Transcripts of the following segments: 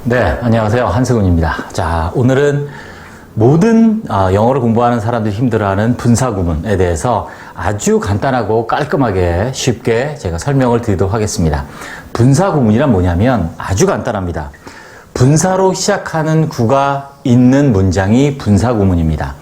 네, 안녕하세요. 한승훈입니다. 자, 오늘은 모든 영어를 공부하는 사람들이 힘들어하는 분사구문에 대해서 아주 간단하고 깔끔하게 쉽게 제가 설명을 드리도록 하겠습니다. 분사구문이란 뭐냐면 아주 간단합니다. 분사로 시작하는 구가 있는 문장이 분사구문입니다.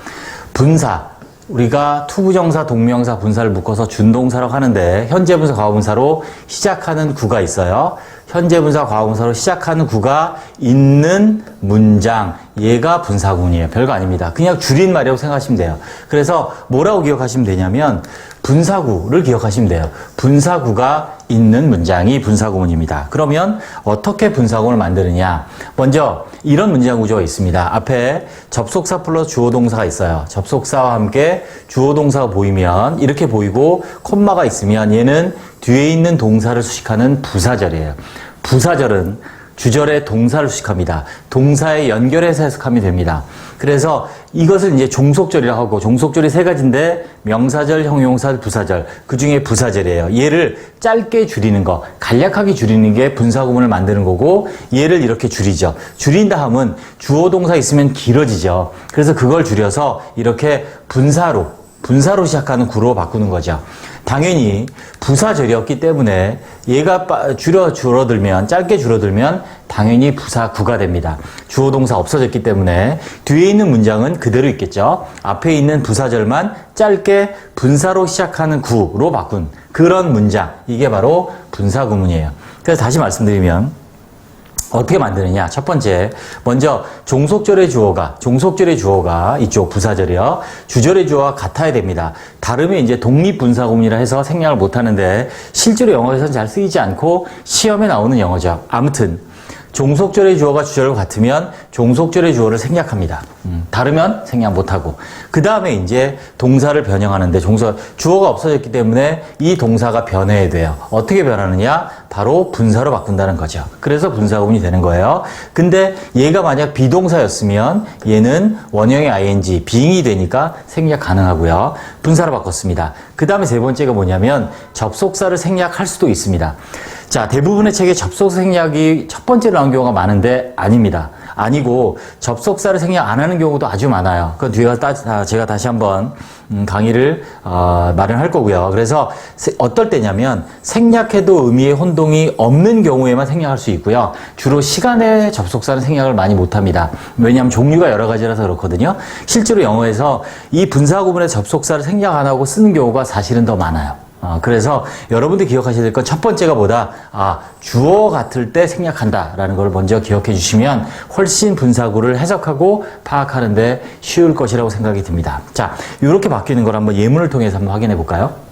분사, 우리가 투부정사, 동명사, 분사를 묶어서 준동사라고 하는데 현재분사, 과거분사로 시작하는 구가 있어요. 현재분사, 과거분사로 시작하는 구가 있는 문장, 얘가 분사구문이에요. 별거 아닙니다. 그냥 줄임말이라고 생각하시면 돼요. 그래서 뭐라고 기억하시면 되냐면 분사구를 기억하시면 돼요. 분사구가 있는 문장이 분사구문입니다. 그러면 어떻게 분사구문을 만드느냐? 먼저 이런 문장 구조가 있습니다. 앞에 접속사 플러스 주어동사가 있어요. 접속사와 함께 주어동사가 보이면 이렇게 보이고 콤마가 있으면 얘는 뒤에 있는 동사를 수식하는 부사절이에요. 부사절은 주절의 동사를 수식합니다. 동사에 연결해서 해석하면 됩니다. 그래서 이것을 이제 종속절이라고 하고, 종속절이 세 가지인데 명사절, 형용사절, 부사절, 그 중에 부사절이에요. 얘를 짧게 줄이는 거, 간략하게 줄이는 게 분사구문을 만드는 거고, 얘를 이렇게 줄이죠. 줄인 다음은 주어 동사 있으면 길어지죠. 그래서 그걸 줄여서 이렇게 분사로 시작하는 구로 바꾸는 거죠. 당연히 부사절이었기 때문에 얘가 줄어들면, 짧게 줄어들면 당연히 부사구가 됩니다. 주어 동사 없어졌기 때문에 뒤에 있는 문장은 그대로 있겠죠. 앞에 있는 부사절만 짧게 분사로 시작하는 구로 바꾼 그런 문장, 이게 바로 분사구문이에요. 그래서 다시 말씀드리면 어떻게 만드느냐? 첫 번째, 먼저 종속절의 주어가 이쪽 부사절이요. 주절의 주어가 같아야 됩니다. 다르면 이제 독립분사구문이라 해서 생략을 못 하는데 실제로 영어에서는 잘 쓰이지 않고 시험에 나오는 영어죠. 아무튼 종속절의 주어가 주절과 같으면 종속절의 주어를 생략합니다. 다르면 생략 못하고. 그 다음에 이제 동사를 변형하는데 주어가 없어졌기 때문에 이 동사가 변해야 돼요. 어떻게 변하느냐? 바로 분사로 바꾼다는 거죠. 그래서 분사구문이 되는 거예요. 근데 얘가 만약 비동사였으면 얘는 원형의 ing, being이 되니까 생략 가능하고요. 분사로 바꿨습니다. 그 다음에 세 번째가 뭐냐면 접속사를 생략할 수도 있습니다. 자, 대부분의 책에 접속사 생략이 첫 번째로 나온 경우가 많은데 아닙니다. 아니고 접속사를 생략 안 하는 경우도 아주 많아요. 그건 뒤에 제가 다시 한번 강의를 마련할 거고요. 그래서 어떨 때냐면 생략해도 의미의 혼동이 없는 경우에만 생략할 수 있고요. 주로 시간에 접속사는 생략을 많이 못합니다. 왜냐하면 종류가 여러 가지라서 그렇거든요. 실제로 영어에서 이 분사구문의 접속사를 생략 안 하고 쓰는 경우가 사실은 더 많아요. 그래서 여러분들이 기억하셔야 될 건 첫 번째가 주어 같을 때 생략한다라는 걸 먼저 기억해 주시면 훨씬 분사구를 해석하고 파악하는데 쉬울 것이라고 생각이 듭니다. 자, 이렇게 바뀌는 걸 한번 예문을 통해서 한번 확인해 볼까요?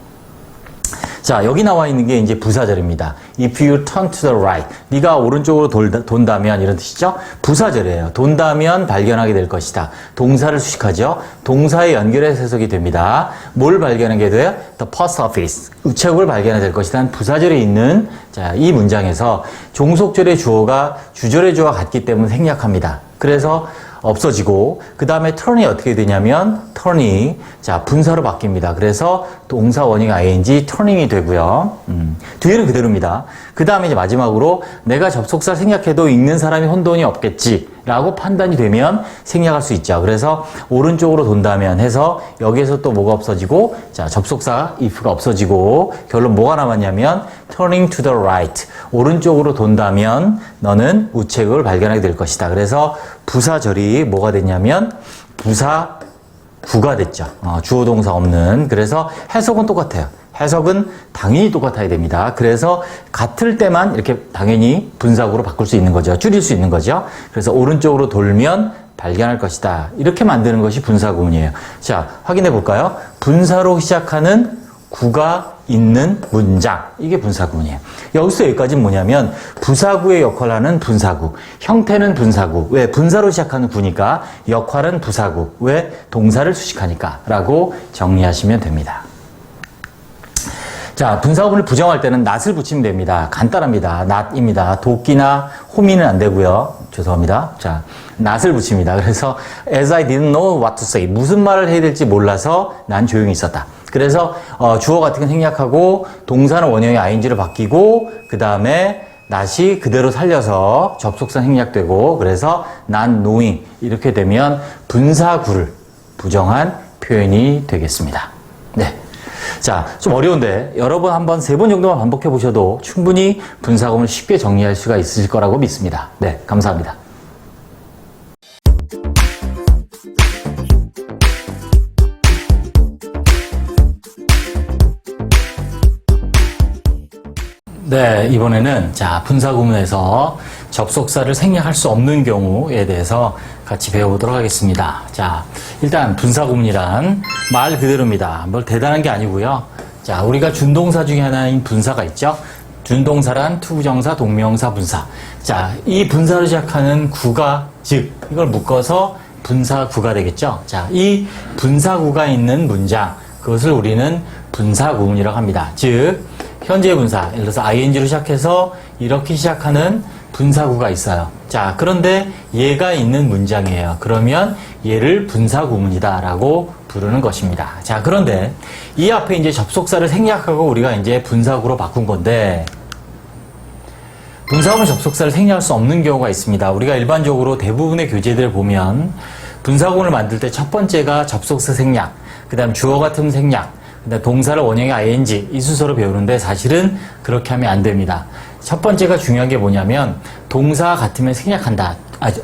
자, 여기 나와 있는 게 이제 부사절입니다. If you turn to the right. 네가 오른쪽으로 돈다면 이런 뜻이죠. 부사절이에요. 돈다면 발견하게 될 것이다. 동사를 수식하죠. 동사에 연결해서 해석이 됩니다. 뭘 발견하게 돼요? The post office. 우체국을 발견하게 될 것이다. 부사절에 있는 이 문장에서 종속절의 주어가 주절의 주어가 같기 때문에 생략합니다. 그래서 없어지고, 그 다음에 turn이 어떻게 되냐면 turn이 분사로 바뀝니다. 그래서 동사 원형 ing turning이 되고요. 뒤에는 그대로입니다. 그 다음에 이제 마지막으로 내가 접속사 생략해도 읽는 사람이 혼돈이 없겠지 라고 판단이 되면 생략할 수 있죠. 그래서 오른쪽으로 돈다면 해서 여기에서 또 뭐가 없어지고, 접속사 if가 없어지고, 결론 뭐가 남았냐면 turning to the right. 오른쪽으로 돈다면 너는 우체국을 발견하게 될 것이다. 그래서 부사절이 뭐가 됐냐면 부사구가 됐죠. 주어 동사 없는. 그래서 해석은 똑같아요. 해석은 당연히 똑같아야 됩니다. 그래서 같을 때만 이렇게 당연히 분사구로 바꿀 수 있는 거죠. 줄일 수 있는 거죠. 그래서 오른쪽으로 돌면 발견할 것이다. 이렇게 만드는 것이 분사구문이에요. 자, 확인해 볼까요? 분사로 시작하는 구가 있는 문장. 이게 분사구문이에요. 여기서 여기까지는 뭐냐면 부사구의 역할을 하는 분사구. 형태는 분사구. 왜? 분사로 시작하는 구니까. 역할은 부사구. 왜? 동사를 수식하니까. 라고 정리하시면 됩니다. 자, 분사구문을 부정할 때는 not을 붙이면 됩니다. 간단합니다. not입니다. 도끼나 호미는 안 되고요. 죄송합니다. 자, not을 붙입니다. 그래서 as I didn't know what to say. 무슨 말을 해야 될지 몰라서 난 조용히 있었다. 그래서 주어 같은 건 생략하고 동사는 원형의 ing로 바뀌고 그 다음에 not이 그대로 살려서 접속사 생략되고 그래서 not knowing 이렇게 되면 분사구를 부정한 표현이 되겠습니다. 네. 자, 좀 어려운데 여러 번 한번 3번 정도만 반복해 보셔도 충분히 분사구문을 쉽게 정리할 수가 있으실 거라고 믿습니다. 네, 감사합니다. 네, 이번에는 자, 분사구문에서 접속사를 생략할 수 없는 경우에 대해서 같이 배워보도록 하겠습니다. 자, 일단 분사구문이란 말 그대로입니다. 뭘 대단한 게 아니고요. 자, 우리가 준동사 중에 하나인 분사가 있죠. 준동사란 투부정사, 동명사, 분사. 자, 이 분사로 시작하는 구가 즉 이걸 묶어서 분사구가 되겠죠. 자, 이 분사구가 있는 문장 그것을 우리는 분사구문이라고 합니다. 즉 현재 분사, 예를 들어서 ing로 시작해서 이렇게 시작하는 분사구가 있어요. 자, 그런데 얘가 있는 문장이에요. 그러면 얘를 분사구문이다 라고 부르는 것입니다. 자, 그런데 이 앞에 이제 접속사를 생략하고 우리가 이제 분사구로 바꾼 건데 분사구문 접속사를 생략할 수 없는 경우가 있습니다. 우리가 일반적으로 대부분의 교재들을 보면 분사구문을 만들 때 첫 번째가 접속사 생략, 그 다음 주어 같은 생략, 동사를 원형의 ing 이 순서로 배우는데 사실은 그렇게 하면 안 됩니다. 첫 번째가 중요한 게 뭐냐면 동사 같으면 생략한다.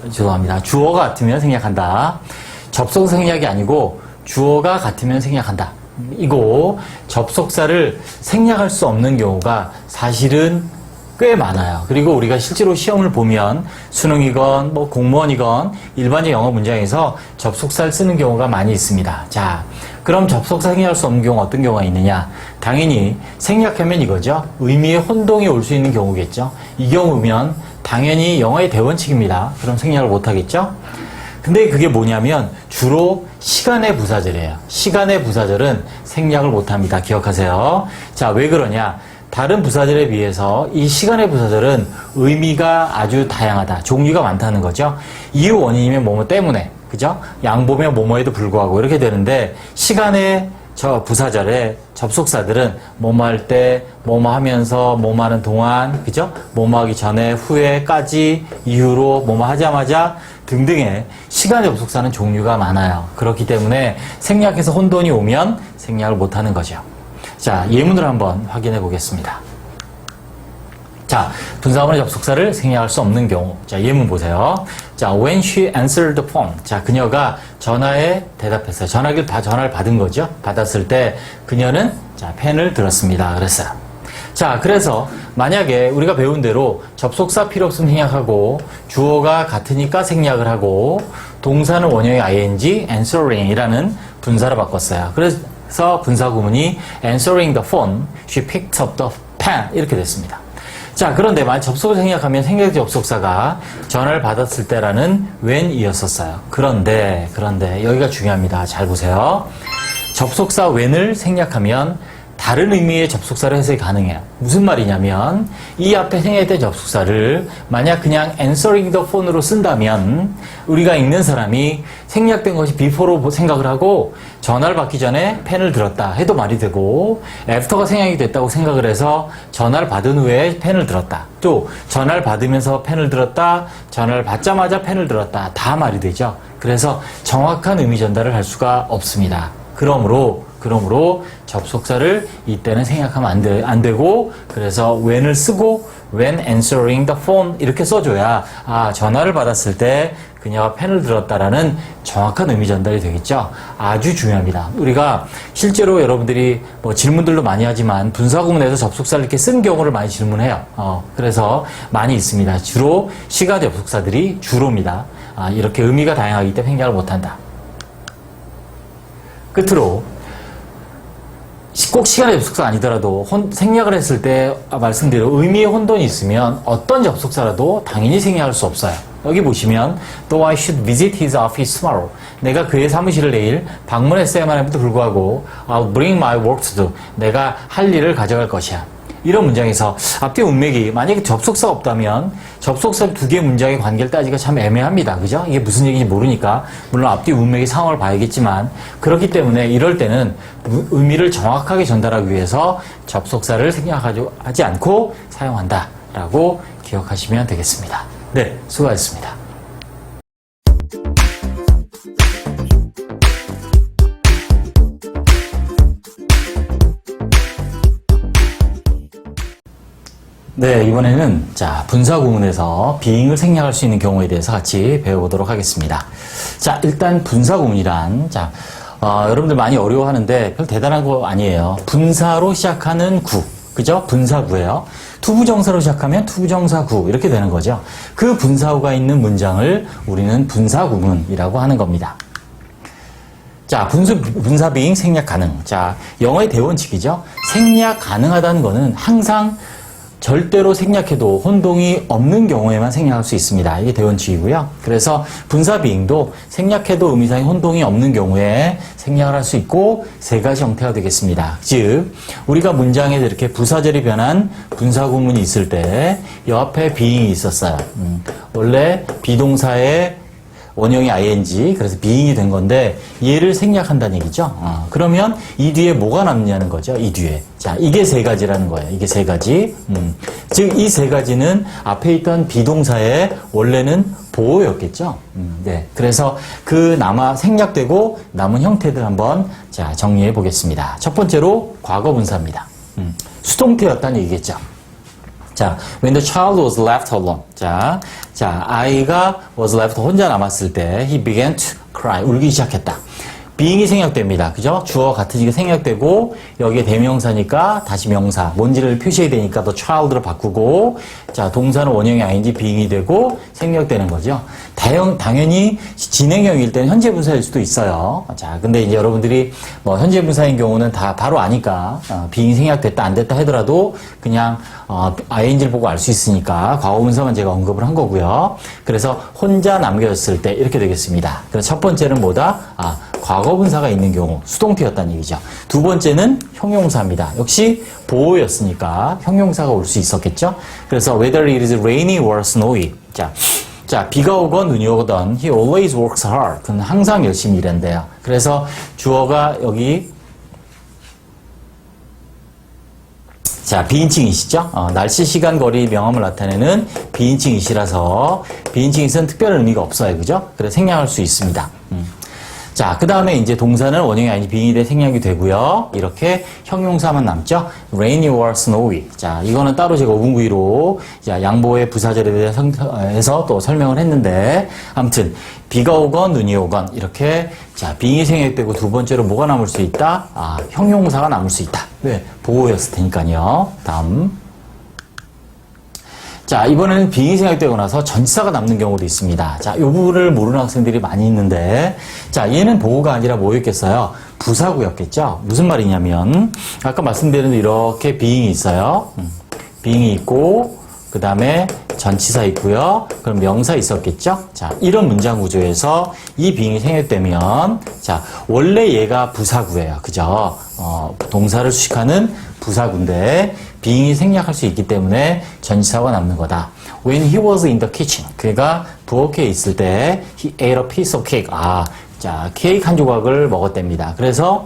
죄송합니다. 주어가 같으면 생략한다. 접속사 생략이 아니고 주어가 같으면 생략한다. 이거 접속사를 생략할 수 없는 경우가 사실은 꽤 많아요. 그리고 우리가 실제로 시험을 보면 수능이건 뭐 공무원이건 일반적 영어 문장에서 접속사를 쓰는 경우가 많이 있습니다. 자, 그럼 접속사 생략할 수 없는 경우 어떤 경우가 있느냐? 당연히 생략하면 이거죠. 의미의 혼동이 올 수 있는 경우겠죠. 이 경우면 당연히 영어의 대원칙입니다. 그럼 생략을 못하겠죠? 근데 그게 뭐냐면 주로 시간의 부사절이에요. 시간의 부사절은 생략을 못합니다. 기억하세요. 자, 왜 그러냐? 다른 부사절에 비해서 이 시간의 부사절은 의미가 아주 다양하다. 종류가 많다는 거죠. 이유 원인이면 뭐뭐 때문에, 그죠? 양보면 뭐뭐에도 불구하고 이렇게 되는데 시간의 저 부사절의 접속사들은 뭐뭐 할 때, 뭐뭐 하면서, 뭐뭐 하는 동안, 그죠? 뭐뭐 하기 전에, 후에까지, 이후로, 뭐뭐 하자마자 등등의 시간의 접속사는 종류가 많아요. 그렇기 때문에 생략해서 혼돈이 오면 생략을 못하는 거죠. 자, 예문을 한번 확인해 보겠습니다. 자, 분사구문의 접속사를 생략할 수 없는 경우. 자, 예문 보세요. 자, when she answered the phone. 자, 그녀가 전화에 대답했어요. 전화를 받은 거죠. 받았을 때 그녀는 자, 펜을 들었습니다. 그랬어요. 자, 그래서 만약에 우리가 배운 대로 접속사 필요 없으면 생략하고 주어가 같으니까 생략을 하고 동사는 원형의 ing, answering이라는 분사로 바꿨어요. 그래서 분사구문이 answering the phone, she picked up the pen 이렇게 됐습니다. 자, 그런데 만약 접속을 생략하면 생략 접속사가 전화를 받았을 때라는 when이었었어요. 그런데 여기가 중요합니다. 잘 보세요. 접속사 when을 생략하면 다른 의미의 접속사를 해석이 가능해요. 무슨 말이냐면 이 앞에 생략된 접속사를 만약 그냥 answering the phone으로 쓴다면 우리가 읽는 사람이 생략된 것이 before로 생각을 하고 전화를 받기 전에 펜을 들었다 해도 말이 되고 after가 생략이 됐다고 생각을 해서 전화를 받은 후에 펜을 들었다. 또 전화를 받으면서 펜을 들었다. 전화를 받자마자 펜을 들었다. 다 말이 되죠. 그래서 정확한 의미 전달을 할 수가 없습니다. 그러므로 접속사를 이때는 생략하면 안 되고 그래서 when을 쓰고 when answering the phone 이렇게 써줘야 전화를 받았을 때 그녀가 펜을 들었다라는 정확한 의미 전달이 되겠죠. 아주 중요합니다. 우리가 실제로 여러분들이 뭐 질문들도 많이 하지만 분사구문에서 접속사를 이렇게 쓴 경우를 많이 질문해요. 그래서 많이 있습니다. 주로 시가 접속사들이 주로입니다. 이렇게 의미가 다양하기 때문에 생략을 못한다. 끝으로 꼭 시간의 접속사 아니더라도 생략을 했을 때 말씀드린 의미의 혼돈이 있으면 어떤 접속사라도 당연히 생략할 수 없어요. 여기 보시면 though I should visit his office tomorrow 내가 그의 사무실을 내일 방문했어야만 함에도 불구하고 I'll bring my work to do 내가 할 일을 가져갈 것이야. 이런 문장에서 앞뒤 문맥이 만약에 접속사가 없다면 접속사 두 개의 문장의 관계를 따지기가 참 애매합니다. 그죠? 이게 무슨 얘기인지 모르니까 물론 앞뒤 문맥의 상황을 봐야겠지만 그렇기 때문에 이럴 때는 의미를 정확하게 전달하기 위해서 접속사를 생략하지 않고 사용한다. 라고 기억하시면 되겠습니다. 네, 수고하셨습니다. 네, 이번에는 자, 분사 구문에서 being을 생략할 수 있는 경우에 대해서 같이 배워보도록 하겠습니다. 자, 일단 분사 구문이란 여러분들 많이 어려워하는데 별 대단한 거 아니에요. 분사로 시작하는 구, 그죠? 분사구예요. 투부정사로 시작하면 투부정사구 이렇게 되는 거죠. 그 분사구가 있는 문장을 우리는 분사 구문이라고 하는 겁니다. 자, 분사 being 생략 가능. 자, 영어의 대원칙이죠. 생략 가능하다는 거는 항상 절대로 생략해도 혼동이 없는 경우에만 생략할 수 있습니다. 이게 대원칙이고요. 그래서 분사 being도 생략해도 의미상의 혼동이 없는 경우에 생략을 할 수 있고 세 가지 형태가 되겠습니다. 즉, 우리가 문장에 이렇게 부사절이 변한 분사 구문이 있을 때 옆에 being이 있었어요. 원래 비동사의 원형이 ing, 그래서 being이 된 건데 얘를 생략한다는 얘기죠. 그러면 이 뒤에 뭐가 남냐는 거죠. 이 뒤에. 자, 이게 세 가지라는 거예요. 이게 세 가지. 즉, 이 세 가지는 앞에 있던 비동사의 원래는 보호였겠죠. 네. 그래서 그 생략되고 남은 형태들 한번 자, 정리해 보겠습니다. 첫 번째로 과거 분사입니다. 수동태였다는 얘기겠죠. 자, when the child was left alone. 자, 아이가 was left 혼자 남았을 때 he began to cry. 울기 시작했다. being이 생략됩니다. 그죠? 주어 같은 게 생략되고 여기에 대명사니까 다시 명사, 뭔지를 표시해야 되니까 the child로 바꾸고 자, 동사는 원형이 ing, being이 되고 생략되는 거죠. 당연히 진행형일 때는 현재 분사일 수도 있어요. 자, 근데 이제 여러분들이 뭐 현재 분사인 경우는 다 바로 아니까 being 생략됐다 안 됐다 하더라도 그냥 ing를 보고 알 수 있으니까 과거 분사만 제가 언급을 한 거고요. 그래서 혼자 남겨졌을 때 이렇게 되겠습니다. 그래서 첫 번째는 뭐다? 과거 분사가 있는 경우 수동태였다는 얘기죠. 두 번째는 형용사입니다. 역시 보호였으니까 형용사가 올 수 있었겠죠. 그래서 whether it is rainy or snowy. 자, 비가 오건 눈이 오건 he always works hard. 그는 항상 열심히 일한대요. 그래서 주어가 여기 자, 비인칭이시죠? 날씨, 시간, 거리, 명암을 나타내는 비인칭이시라서 비인칭이선 특별한 의미가 없어요. 그죠? 그래서 생략할 수 있습니다. 자, 그 다음에 이제 동사는 원형이 아닌 being이 돼 생략이 되고요. 이렇게 형용사만 남죠. rainy or snowy. 자, 이거는 따로 제가 5분 구의로 양보의 부사절에 대해서 또 설명을 했는데 아무튼 비가 오건 눈이 오건 이렇게 자, being이 생략되고 두 번째로 뭐가 남을 수 있다? 형용사가 남을 수 있다. 왜? 보호였을 테니까요. 다음. 자, 이번에는 being이 생략되고 나서 전치사가 남는 경우도 있습니다. 자, 이 부분을 모르는 학생들이 많이 있는데, 자, 얘는 보호가 아니라 뭐였겠어요? 부사구였겠죠? 무슨 말이냐면, 아까 말씀드린 대로 이렇게 being이 있어요. being이 있고, 그 다음에 전치사 있고요. 그럼 명사 있었겠죠? 자, 이런 문장 구조에서 이 being이 생략되면, 자, 원래 얘가 부사구예요. 그죠? 동사를 수식하는 부사구인데, being이 생략할 수 있기 때문에 전치사가 남는 거다. When he was in the kitchen. 그가 부엌에 있을 때, he ate a piece of cake. 자, 케이크 한 조각을 먹었답니다. 그래서,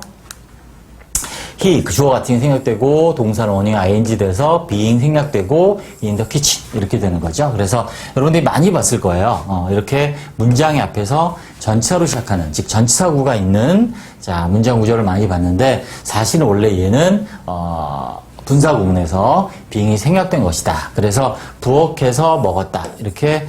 he, 그 주어 같은 게 생략되고, 동사는 원형이 ing 돼서, being 생략되고, in the kitchen. 이렇게 되는 거죠. 그래서 여러분들이 많이 봤을 거예요. 이렇게 문장의 앞에서 전치사로 시작하는, 즉, 전치사구가 있는, 자, 문장 구조를 많이 봤는데, 사실은 원래 얘는, 분사 구문에서 being이 생략된 것이다. 그래서 부엌에서 먹었다. 이렇게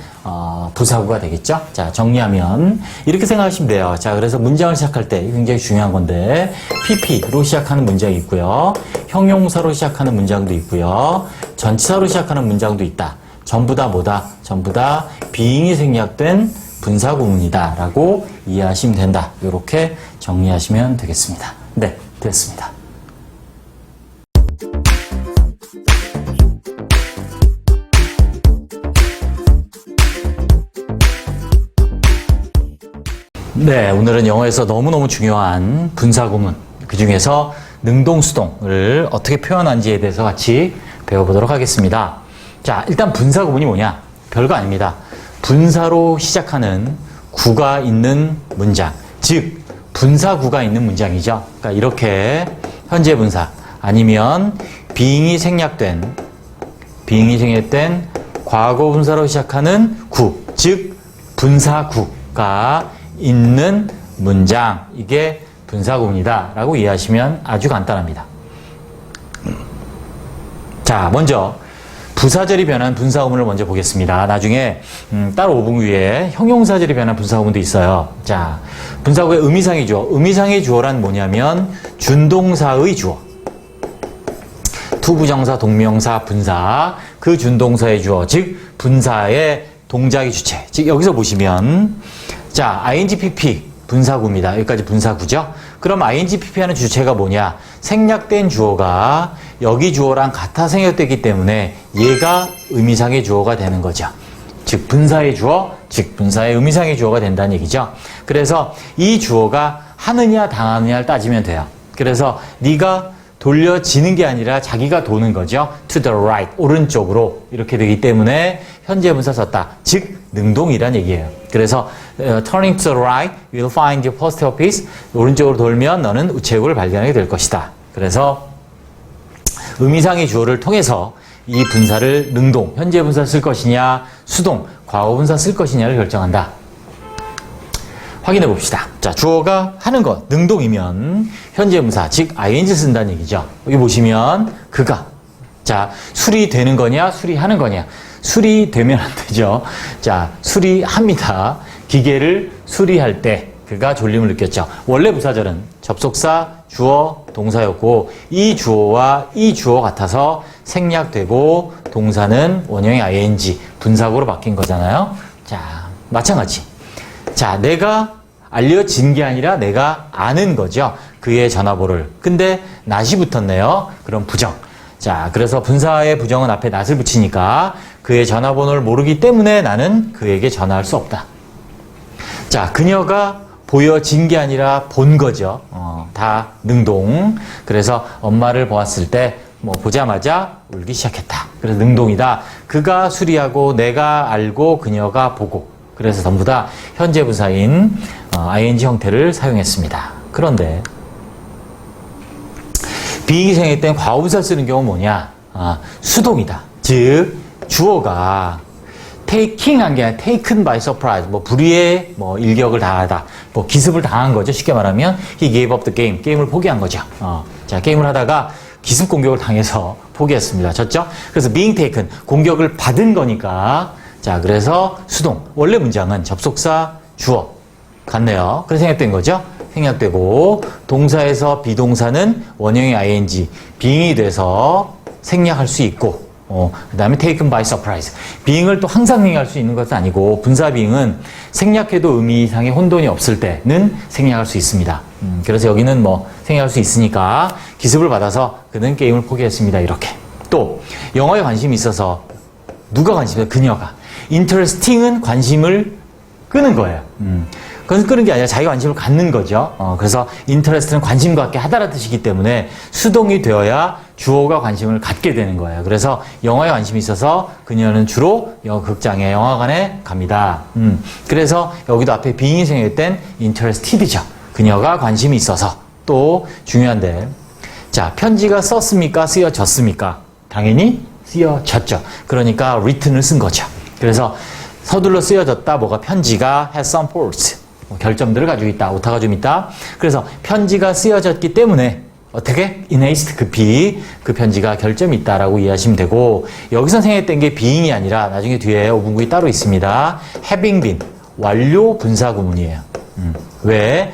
부사구가 되겠죠. 자, 정리하면 이렇게 생각하시면 돼요. 자, 그래서 문장을 시작할 때 굉장히 중요한 건데 pp로 시작하는 문장이 있고요. 형용사로 시작하는 문장도 있고요. 전치사로 시작하는 문장도 있다. 전부 다 뭐다? 전부 다 being이 생략된 분사 구문이다. 라고 이해하시면 된다. 이렇게 정리하시면 되겠습니다. 네, 됐습니다. 네, 오늘은 영어에서 너무너무 중요한 분사구문, 그 중에서 능동수동을 어떻게 표현한지에 대해서 같이 배워보도록 하겠습니다. 자, 일단 분사구문이 뭐냐? 별거 아닙니다. 분사로 시작하는 구가 있는 문장, 즉 분사구가 있는 문장이죠. 그러니까 이렇게 현재 분사 아니면 being이 생략된 being이 생략된 과거 분사로 시작하는 구, 즉 분사구가 있는 문장, 이게 분사구문이다 라고 이해하시면 아주 간단합니다. 자, 먼저 부사절이 변한 분사구문을 먼저 보겠습니다. 나중에 따로 5분 위에 형용사절이 변한 분사구문도 있어요. 자, 분사구의 의미상의 주어. 의미상의 주어란 뭐냐면 준동사의 주어. 투부정사, 동명사, 분사, 그 준동사의 주어, 즉 분사의 동작의 주체. 즉 여기서 보시면 자, ING-PP 분사구입니다. 여기까지 분사구죠. 그럼 ING-PP 하는 주체가 뭐냐? 생략된 주어가 여기 주어랑 같아 생략되기 때문에 얘가 의미상의 주어가 되는 거죠. 즉 분사의 주어, 즉 분사의 의미상의 주어가 된다는 얘기죠. 그래서 이 주어가 하느냐 당하느냐를 따지면 돼요. 그래서 네가 돌려지는 게 아니라 자기가 도는 거죠. to the right, 오른쪽으로 이렇게 되기 때문에 현재 분사 썼다. 즉 능동이란 얘기예요. 그래서 turning to the right, you'll find your post office. 오른쪽으로 돌면 너는 우체국을 발견하게 될 것이다. 그래서 의미상의 주어를 통해서 이 분사를 능동, 현재 분사 쓸 것이냐, 수동, 과거 분사 쓸 것이냐를 결정한다. 확인해 봅시다. 자, 주어가 하는 것, 능동이면 현재 분사, 즉 ing 쓴다는 얘기죠. 여기 보시면 그가. 자, 수리되는 거냐, 수리하는 거냐. 수리되면 안 되죠. 자, 수리합니다. 기계를 수리할 때 그가 졸림을 느꼈죠. 원래 부사절은 접속사, 주어, 동사였고 이 주어와 이 주어 같아서 생략되고 동사는 원형의 ing, 분사구로 바뀐 거잖아요. 자, 마찬가지. 자, 내가 알려진 게 아니라 내가 아는 거죠. 그의 전화번호를. 근데 낫이 붙었네요. 그럼 부정. 자, 그래서 분사의 부정은 앞에 낫을 붙이니까 그의 전화번호를 모르기 때문에 나는 그에게 전화할 수 없다. 자, 그녀가 보여진 게 아니라 본 거죠. 다 능동. 그래서 엄마를 보았을 때 보자마자 울기 시작했다. 그래서 능동이다. 그가 수리하고 내가 알고 그녀가 보고. 그래서 전부 다 현재 분사인 ing 형태를 사용했습니다. 그런데 being이 생략된 과거분사 쓰는 경우는 뭐냐? 수동이다. 즉 주어가 taking 한 게 아니라 taken by surprise, 불의의 일격을 당하다, 기습을 당한 거죠. 쉽게 말하면 he gave up the game, 게임을 포기한 거죠. 자, 게임을 하다가 기습 공격을 당해서 포기했습니다. 졌죠? 그래서 being taken, 공격을 받은 거니까. 자, 그래서 수동. 원래 문장은 접속사, 주어 같네요. 그래서 생략된 거죠. 생략되고 동사에서 비동사는 원형의 ing, being이 돼서 생략할 수 있고 그 다음에 taken by surprise. being을 또 항상 생략할 수 있는 것은 아니고 분사 being은 생략해도 의미상의 혼돈이 없을 때는 생략할 수 있습니다. 그래서 여기는 생략할 수 있으니까 기습을 받아서 그는 게임을 포기했습니다. 이렇게. 또 영어에 관심이 있어서 누가 관심이 있어요? 그녀가. interesting은 관심을 끄는 거예요. 그건 끄는 게 아니라 자기가 관심을 갖는 거죠. 그래서 interest는 관심 갖게 하다라는 뜻이기 때문에 수동이 되어야 주어가 관심을 갖게 되는 거예요. 그래서 영화에 관심이 있어서 그녀는 주로 극장에 영화관에 갑니다. 그래서 여기도 앞에 being이 생략된 interested죠. 그녀가 관심이 있어서. 또 중요한데, 자, 편지가 썼습니까? 쓰여졌습니까? 당연히 쓰여졌죠. 그러니까 written을 쓴 거죠. 그래서 서둘러 쓰여졌다. 뭐가 편지가 has some force. 결점들을 가지고 있다. 오타가 좀 있다. 그래서 편지가 쓰여졌기 때문에 어떻게? in haste, 급히 그 편지가 결점이 있다라고 이해하시면 되고, 여기서 생략된 게 being이 아니라 나중에 뒤에 5분구이 따로 있습니다. having been, 완료 분사 구문이에요. 왜?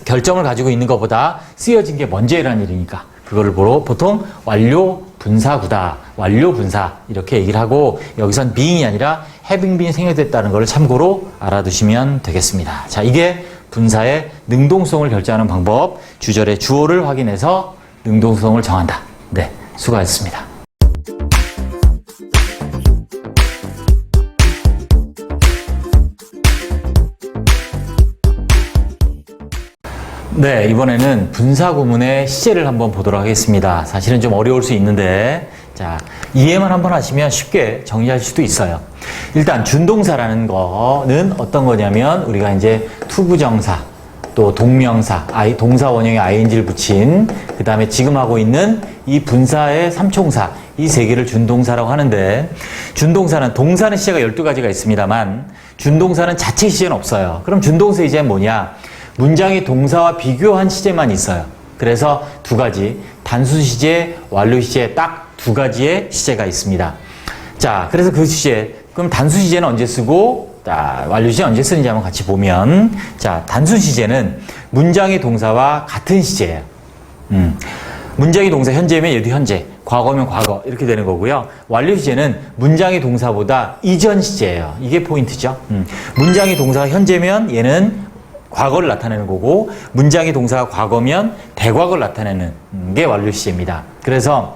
결점을 가지고 있는 것보다 쓰여진 게 먼저 일어난 일이니까. 그거를 보통 완료 분사구다. 완료 분사. 이렇게 얘기를 하고, 여기선 being이 아니라 having been 생략됐다는 걸 참고로 알아두시면 되겠습니다. 자, 이게 분사의 능동성을 결정하는 방법. 주절의 주어를 확인해서 능동성을 정한다. 네, 수고하셨습니다. 네, 이번에는 분사 구문의 시제를 한번 보도록 하겠습니다. 사실은 좀 어려울 수 있는데, 자, 이해만 한번 하시면 쉽게 정리하실 수도 있어요. 일단 준동사라는 거는 어떤 거냐면 우리가 이제 투부정사, 또 동명사, 동사 원형에 ing를 붙인, 그 다음에 지금 하고 있는 이 분사의 삼총사, 이 세 개를 준동사라고 하는데, 준동사는, 동사는 시제가 12가지가 있습니다만 준동사는 자체 시제는 없어요. 그럼 준동사 시제는 뭐냐? 문장의 동사와 비교한 시제만 있어요. 그래서 두 가지, 단수 시제, 완료 시제, 딱 두 가지의 시제가 있습니다. 자, 그래서 그 시제, 그럼 단수 시제는 언제 쓰고 완료 시제는 언제 쓰는지 한번 같이 보면, 자, 단수 시제는 문장의 동사와 같은 시제예요. 문장의 동사 현재면 얘도 현재, 과거면 과거 이렇게 되는 거고요. 완료 시제는 문장의 동사보다 이전 시제예요. 이게 포인트죠. 문장의 동사가 현재면 얘는 과거를 나타내는 거고, 문장의 동사가 과거면 대과거를 나타내는 게 완료 시제입니다. 그래서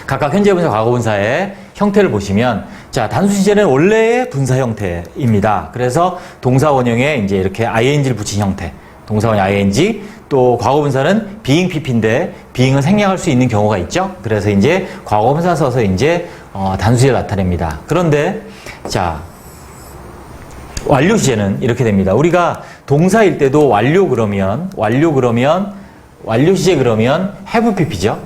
각각 현재 분사, 과거 분사의 형태를 보시면, 자, 단수 시제는 원래의 분사 형태입니다. 그래서 동사 원형에 이제 이렇게 ing를 붙인 형태, 동사 원형 ing, 또 과거 분사는 being pp인데 being은 생략할 수 있는 경우가 있죠. 그래서 이제 과거 분사 써서 이제 단수 시제를 나타냅니다. 그런데 자, 완료 시제는 이렇게 됩니다. 우리가 동사일 때도 완료 시제 그러면 have pp죠.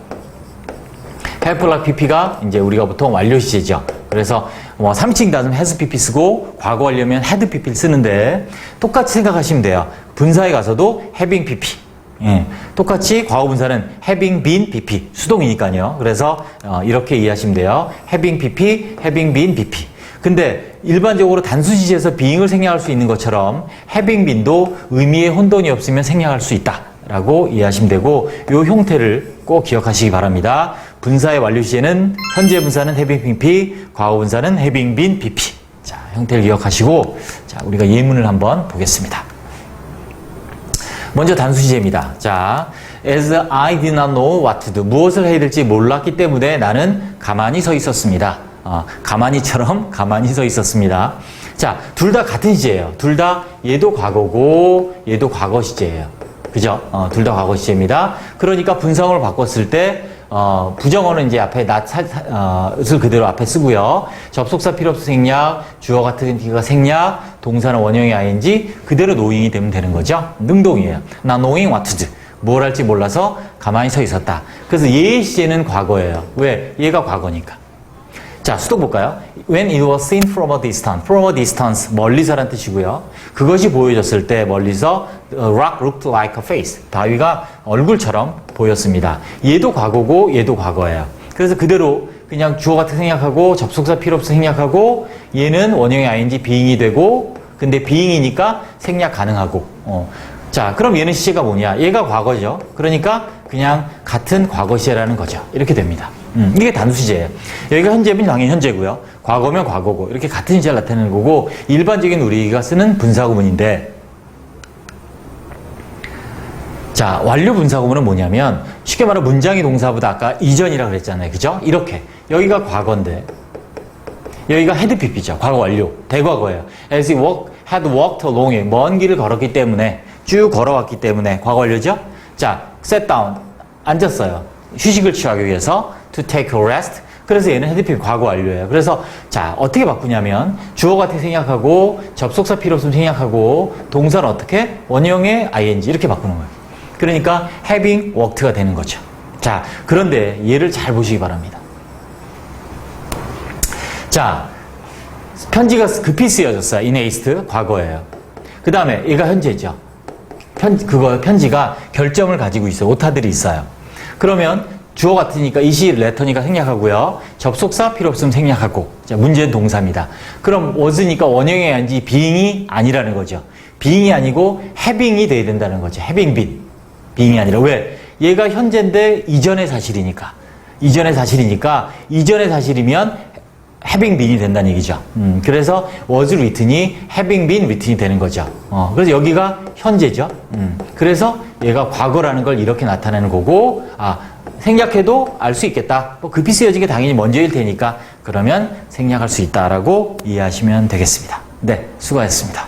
have like pp가 이제 우리가 보통 완료 시제죠. 그래서 뭐 3층 단수 has pp 쓰고 과거 완료면 had pp를 쓰는데, 똑같이 생각하시면 돼요. 분사에 가서도 having pp. 예, 똑같이 과거 분사는 having been pp, 수동이니까요. 그래서 이렇게 이해하시면 돼요. having pp, having been pp. 근데 일반적으로 단수 시제에서 being을 생략할 수 있는 것처럼 having been도 의미의 혼돈이 없으면 생략할 수 있다라고 이해하시면 되고, 이 형태를 꼭 기억하시기 바랍니다. 분사의 완료 시제는 현재 분사는 having pp, 과거 분사는 having been pp. 자, 형태를 기억하시고, 자, 우리가 예문을 한번 보겠습니다. 먼저 단수 시제입니다. 자, as I did not know what to do. 무엇을 해야 될지 몰랐기 때문에 나는 가만히 서 있었습니다. 가만히처럼 가만히 서 있었습니다. 자, 둘 다 같은 시제예요. 둘 다 얘도 과거고 얘도 과거 시제예요. 그죠? 둘 다 과거 시제입니다. 그러니까 분사형을 바꿨을 때 부정어는 이제 앞에 을 그대로 앞에 쓰고요. 접속사 필요 없어 생략, 주어 같은 기가 생략, 동사는 원형의 ing, 그대로 knowing이 되면 되는 거죠. 능동이에요. 나 knowing what to do. 뭘 할지 몰라서 가만히 서 있었다. 그래서 얘의 시제는 과거예요. 왜? 얘가 과거니까. 자, 수동 볼까요? When it was seen from a distance. From a distance, 멀리서란 뜻이고요. 그것이 보여졌을 때 멀리서 rock looked like a face. 바위가 얼굴처럼 보였습니다. 얘도 과거고 얘도 과거예요. 그래서 그대로 그냥 주어 같은 생략하고 접속사 필요 없어 생략하고, 얘는 원형의 ing being이 되고, 근데 being이니까 생략 가능하고. 자, 그럼 얘는 시제가 뭐냐? 얘가 과거죠. 그러니까 그냥 같은 과거 시제라는 거죠. 이렇게 됩니다. 이게 단수 시제예요. 여기가 현재면 당연히 현재고요. 과거면 과거고. 이렇게 같은 시제를 나타내는 거고, 일반적인 우리가 쓰는 분사구문인데, 자, 완료 분사구문은 뭐냐면, 쉽게 말하면 문장의 동사보다 아까 이전이라고 그랬잖아요. 그죠? 이렇게. 여기가 과거인데, 여기가 had pp죠. 과거 완료. 대과거예요. As he had walked along. 먼 길을 걸었기 때문에, 쭉 걸어왔기 때문에 과거 완료죠? 자, sat down. 앉았어요. 휴식을 취하기 위해서 to take a rest. 그래서 얘는 had pp 과거 완료예요. 그래서 자, 어떻게 바꾸냐면 주어 같은 생략하고 접속사 필요 없으면 생략하고, 동사는 어떻게? 원형의 ing 이렇게 바꾸는 거예요. 그러니까 having worked가 되는 거죠. 자, 그런데 얘를 잘 보시기 바랍니다. 자, 편지가 급히 쓰여졌어요. in haste 과거예요. 그 다음에 얘가 현재죠. 편지가 결점을 가지고 있어요. 오타들이 있어요. 그러면 주어 같으니까 이시 레터니까 생략하고요. 접속사 필요 없으면 생략하고. 자, 문제는 동사입니다. 그럼 was니까 원형의 ing being이 아니라는 거죠. being이 아니고 having이 돼야 된다는 거죠. having been. being이 아니라. 왜? 얘가 현재인데 이전의 사실이니까. 이전의 사실이면 having been이 된다는 얘기죠. 그래서 was written이 having been written이 되는 거죠. 그래서 여기가 현재죠. 그래서 얘가 과거라는 걸 이렇게 나타내는 거고, 생략해도 알 수 있겠다. 뭐 급히 쓰여진 게 당연히 먼저일 테니까 그러면 생략할 수 있다라고 이해하시면 되겠습니다. 네, 수고하셨습니다.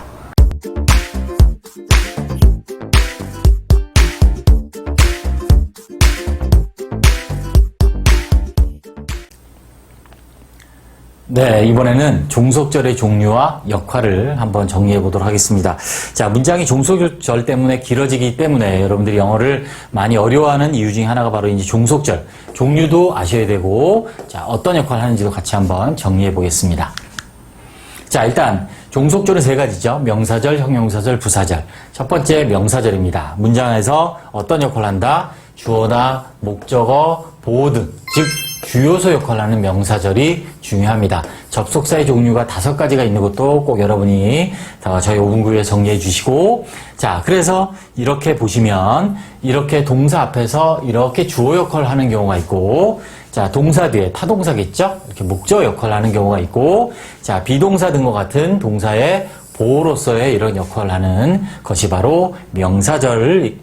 네, 이번에는 종속절의 종류와 역할을 한번 정리해 보도록 하겠습니다. 자, 문장이 종속절 때문에 길어지기 때문에 여러분들이 영어를 많이 어려워하는 이유 중에 하나가 바로 이제 종속절. 종류도 아셔야 되고, 자, 어떤 역할을 하는지도 같이 한번 정리해 보겠습니다. 자, 일단 종속절은 세 가지죠. 명사절, 형용사절, 부사절. 첫 번째 명사절입니다. 문장에서 어떤 역할을 한다? 주어나 목적어, 보호 등, 즉 주요소 역할을 하는 명사절이 중요합니다. 접속사의 종류가 5가지가 있는 것도 꼭 여러분이 저희 5분구에 정리해 주시고, 자, 그래서 이렇게 보시면 이렇게 동사 앞에서 이렇게 주어 역할을 하는 경우가 있고, 자, 동사 뒤에 타동사겠죠? 이렇게 목적 역할을 하는 경우가 있고, 자, 비동사 등과 같은 동사의 보호로서의 이런 역할을 하는 것이 바로 명사절의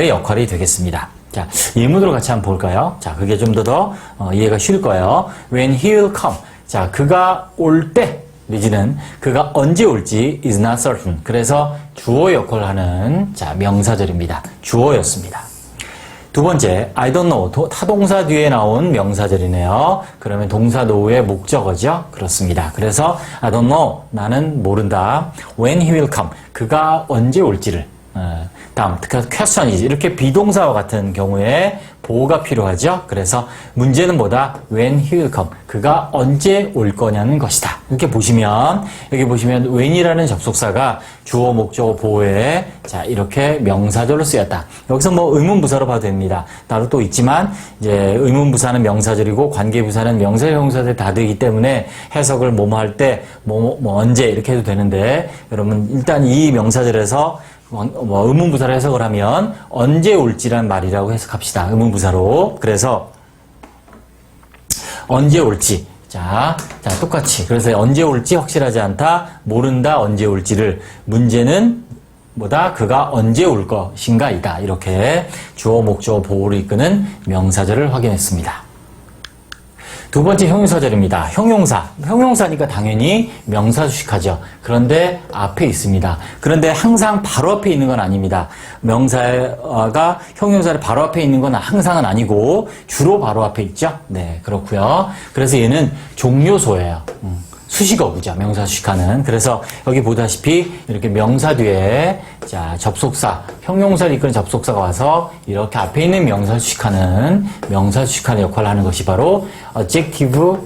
역할이 되겠습니다. 자, 예문으로 같이 한번 볼까요? 자, 그게 좀 더 이해가 쉬울 거예요. When he will come. 자, 그가 올 때, 내지는 그가 언제 올지 is not certain. 그래서 주어 역할을 하는, 자, 명사절입니다. 주어였습니다. 두 번째, I don't know. 타동사 뒤에 나온 명사절이네요. 그러면 동사 노후의 목적어죠? 그렇습니다. 그래서 I don't know. 나는 모른다. When he will come. 그가 언제 올지를. 다음, question이지. 이렇게 비동사와 같은 경우에 보호가 필요하죠. 그래서 문제는 뭐다? When he will come. 그가 언제 올 거냐는 것이다. 이렇게 보시면, 여기 보시면 when이라는 접속사가 주어, 목적어, 보호에 자, 이렇게 명사절로 쓰였다. 여기서 뭐 의문부사로 봐도 됩니다. 따로 또 있지만, 이제 의문부사는 명사절이고 관계부사는 명사, 형용사들 다 되기 때문에 해석을 뭐뭐 할 때, 언제 이렇게 해도 되는데, 여러분, 일단 이 명사절에서 의문부사로 해석을 하면 언제 올지란 말이라고 해석합시다. 의문부사로. 그래서 언제 올지. 자, 똑같이. 그래서 언제 올지 확실하지 않다. 모른다. 언제 올지를. 문제는 뭐다? 그가 언제 올 것인가 이다. 이렇게 주어, 목적어, 보호를 이끄는 명사절을 확인했습니다. 두 번째 형용사절입니다. 형용사니까 당연히 명사 수식하죠. 그런데 앞에 있습니다. 그런데 항상 바로 앞에 있는 건 아닙니다. 명사가 형용사를 바로 앞에 있는 건 항상은 아니고 주로 바로 앞에 있죠. 네, 그렇고요. 그래서 얘는 종료소예요. 수식어구죠. 명사 수식하는. 그래서 여기 보다시피 이렇게 명사 뒤에 자, 접속사, 형용사를 이끄는 접속사가 와서 이렇게 앞에 있는 명사 수식하는 역할을 하는 것이 바로 adjective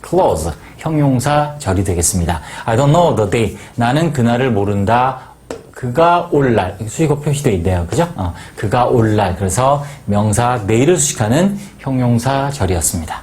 clause, 형용사절이 되겠습니다. I don't know the day. 나는 그날을 모른다. 그가 올 날. 수식어 표시되어 있네요. 그죠? 그가 올 날. 그래서 명사 내일을 수식하는 형용사절이었습니다.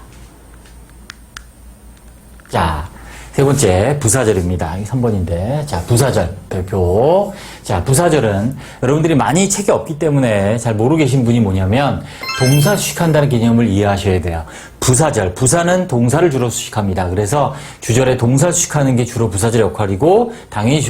자, 세 번째, 부사절입니다. 3번인데. 자, 부사절 별표. 자, 부사절은 여러분들이 많이 책이 없기 때문에 잘 모르고 계신 분이 뭐냐면 동사 수식한다는 개념을 이해하셔야 돼요. 부사절. 부사는 동사를 주로 수식합니다. 그래서 주절에 동사 수식하는 게 주로 부사절 역할이고 당연히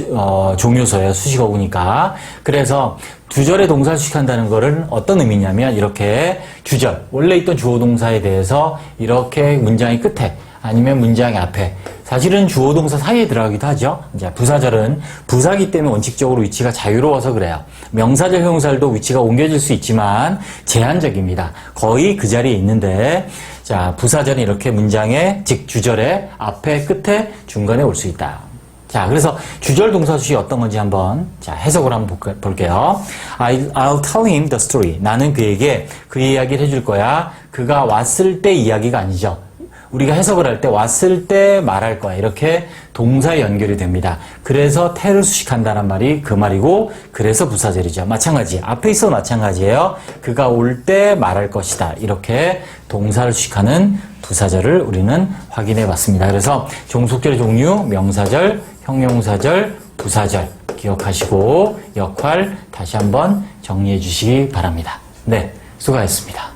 종료서예요. 수식어구니까. 그래서 주절에 동사 수식한다는 거는 어떤 의미냐면 이렇게 주절, 원래 있던 주어 동사에 대해서 이렇게 문장의 끝에 아니면 문장의 앞에 사실은 주어 동사 사이에 들어가기도 하죠. 이제 부사절은 부사기 때문에 원칙적으로 위치가 자유로워서 그래요. 명사절, 형용사절도 위치가 옮겨질 수 있지만 제한적입니다. 거의 그 자리에 있는데 자, 부사절은 이렇게 문장의 즉 주절의 앞에, 끝에, 중간에 올 수 있다. 자, 그래서 주절 동사 수식이 어떤 건지 한번 자, 해석을 한번 볼게요. I'll tell him the story. 나는 그에게 그 이야기를 해줄 거야. 그가 왔을 때 이야기가 아니죠. 우리가 해석을 할 때 왔을 때 말할 거야. 이렇게 동사에 연결이 됩니다. 그래서 tell을 수식한다는 말이 그 말이고 그래서 부사절이죠. 마찬가지. 앞에 있어도 마찬가지예요. 그가 올 때 말할 것이다. 이렇게 동사를 수식하는 부사절을 우리는 확인해 봤습니다. 그래서 종속절의 종류, 명사절, 형용사절, 부사절 기억하시고 역할 다시 한번 정리해 주시기 바랍니다. 네, 수고하셨습니다.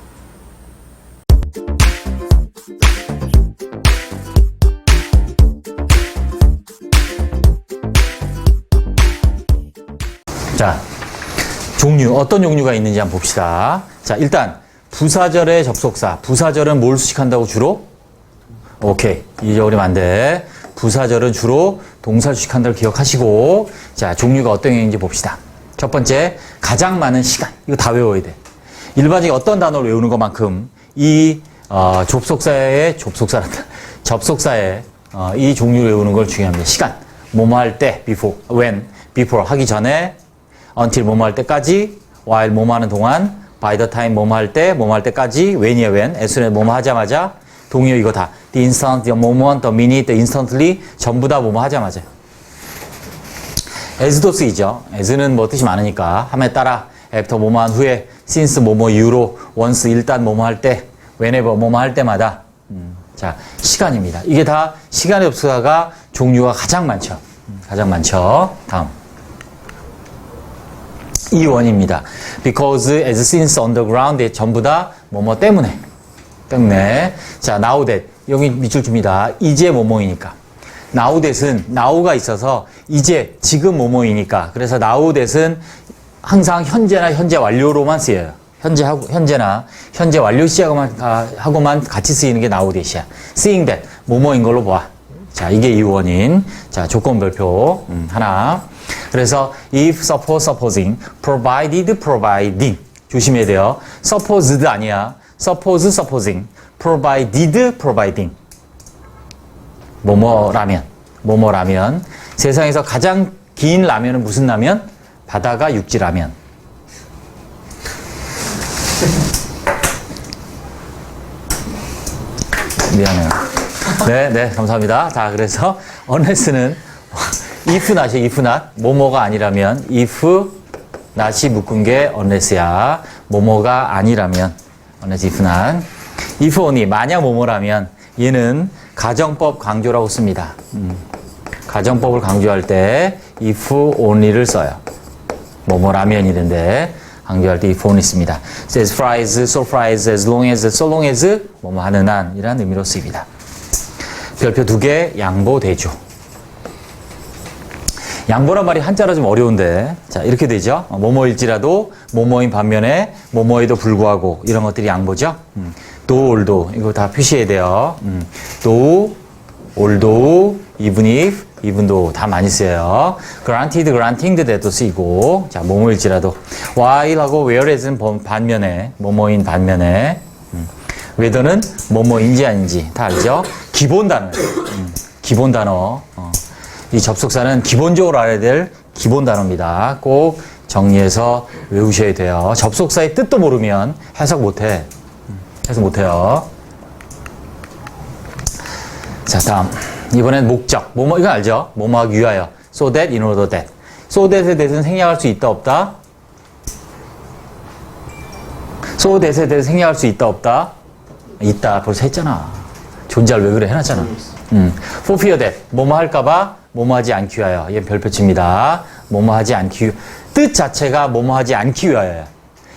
자, 종류, 어떤 종류가 있는지 한번 봅시다. 자, 일단 부사절의 접속사. 부사절은 뭘 수식한다고 주로? 오케이. 잊어버리면 안 돼. 부사절은 주로 동사를 수식한다고 기억하시고, 자, 종류가 어떤 경우인지 봅시다. 첫 번째, 가장 많은 시간. 이거 다 외워야 돼. 일반적인 어떤 단어를 외우는 것만큼 이 접속사의 이 종류를 외우는 걸 중요합니다. 시간. 뭐뭐 할 때, before, when, before 하기 전에, until 뭐뭐 할 때까지, while 뭐뭐 하는 동안, by the time 뭐뭐 할 때, 뭐뭐 할 때까지, when이야 when, as soon as 뭐뭐 하자마자, 동의어 이거 다. the instant, the moment, the minute, the instantly, 전부 다 뭐뭐 하자마자. as도 쓰이죠. as는 뭐 뜻이 많으니까, 함에 따라, after 뭐뭐 한 후에, since 뭐뭐 이후로, once 일단 뭐뭐 할 때, whenever 뭐뭐 할 때마다. 자, 시간입니다. 이게 다 시간의 접속사가 종류가 가장 많죠. 가장 많죠. 다음. 이원입니다. because, as, since, underground, 전부 다 뭐뭐 때문에. 자, now that. 여기 밑줄 줍니다. 이제 뭐뭐이니까. now that은 now가 있어서 이제, 지금 뭐뭐이니까. 그래서 now that은 항상 현재나 현재 완료로만 쓰여요. 현재나 현재 완료 시하고만 같이 쓰이는 게 now that이야. seeing that. 뭐뭐인 걸로 봐. 자, 이게 이원인. 자, 조건별표. 하나. 그래서 if, suppose, supposing, provided, providing. 조심해야 돼요. supposed 아니야. suppose, supposing, provided, providing. 뭐뭐라면. 세상에서 가장 긴 라면은 무슨 라면? 바다가 육지 라면. 미안해요. 네, 감사합니다. 자, 그래서 unless는 if not이 if not, 뭐뭐가 아니라면 if not이 묶은 게 unless야. 뭐뭐가 아니라면 unless if not. if only, 만약 뭐뭐라면 얘는 가정법 강조라고 습니다. 가정법을 강조할 때 if only를 써요. 뭐뭐라면 이런데 강조할 때 if only 씁니다. as far as, so far as, as long as, so long as 뭐뭐 하는 한 이라는 의미로 쓰입니다. 별표 2개 양보대조. 양보란 말이 한자로 좀 어려운데 자 이렇게 되죠. 뭐뭐일지라도 뭐뭐인 반면에 뭐뭐에도 불구하고 이런 것들이 양보죠. though, although 이거 다 표시해야 돼요. though, although, even if, even though 다 많이 쓰여요. granted, granting that도 쓰이고 자 뭐뭐일지라도 while하고 whereas는 반면에 뭐뭐인 반면에 whether는 뭐뭐인지 아닌지 다 알죠? 기본 단어. 기본 단어. 이 접속사는 기본적으로 알아야 될 기본 단어입니다. 꼭 정리해서 외우셔야 돼요. 접속사의 뜻도 모르면 해석 못해. 해석 못해요. 자, 다음. 이번엔 목적. 뭐뭐, 이거 알죠? 뭐뭐 하기 위하여. so that, in order that. so that에 대해서는 생략할 수 있다, 없다? so that에 대해서 생략할 수 있다, 없다? 있다. 벌써 했잖아. 존재할 왜 그래? 해놨잖아. for fear that. 뭐뭐 할까봐, 뭐뭐 하지 않기 위하여. 얘 별표칩니다. 뭐뭐 하지 않기 위하여. 뜻 자체가 뭐뭐 하지 않기 위하여야.